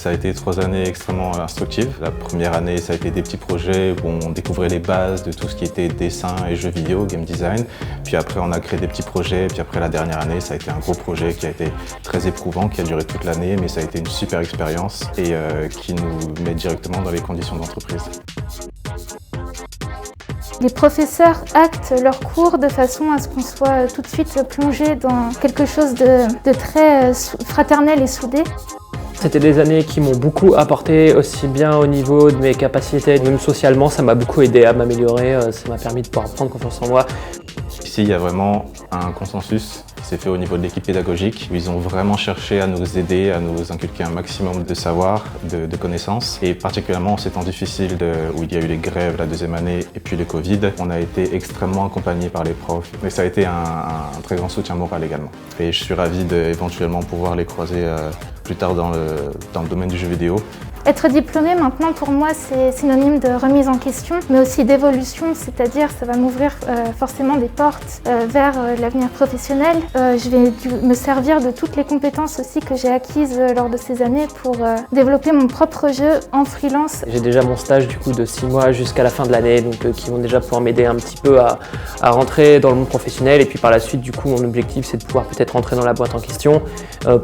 Ça a été 3 années extrêmement instructives. La première année, ça a été des petits projets où on découvrait les bases de tout ce qui était dessin et jeux vidéo, game design. Puis après, on a créé des petits projets. Puis après, la dernière année, ça a été un gros projet qui a été très éprouvant, qui a duré toute l'année, mais ça a été une super expérience et qui nous met directement dans les conditions d'entreprise. Les professeurs actent leurs cours de façon à ce qu'on soit tout de suite plongé dans quelque chose de très fraternel et soudé. C'était des années qui m'ont beaucoup apporté, aussi bien au niveau de mes capacités, même socialement, ça m'a beaucoup aidé à m'améliorer, ça m'a permis de pouvoir prendre confiance en moi. Ici, il y a vraiment un consensus qui s'est fait au niveau de l'équipe pédagogique, où ils ont vraiment cherché à nous aider, à nous inculquer un maximum de savoir, de connaissances. Et particulièrement en ces temps difficiles où il y a eu les grèves la deuxième année et puis le Covid, on a été extrêmement accompagnés par les profs. Mais ça a été un très grand soutien moral également. Et je suis ravi d'éventuellement pouvoir les croiser plus tard dans le domaine du jeu vidéo. Être diplômé maintenant pour moi c'est synonyme de remise en question mais aussi d'évolution, c'est-à-dire ça va m'ouvrir forcément des portes vers l'avenir professionnel. Je vais me servir de toutes les compétences aussi que j'ai acquises lors de ces années pour développer mon propre jeu en freelance. J'ai déjà mon stage du coup de 6 mois jusqu'à la fin de l'année, donc qui vont déjà pouvoir m'aider un petit peu à rentrer dans le monde professionnel et puis par la suite du coup mon objectif c'est de pouvoir peut-être rentrer dans la boîte en question,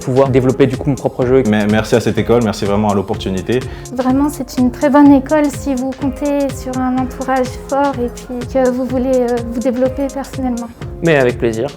pouvoir développer du coup mon propre jeu. Mais merci à cette école, merci vraiment à l'opportunité. Vraiment, c'est une très bonne école si vous comptez sur un entourage fort et puis que vous voulez vous développer personnellement. Mais avec plaisir.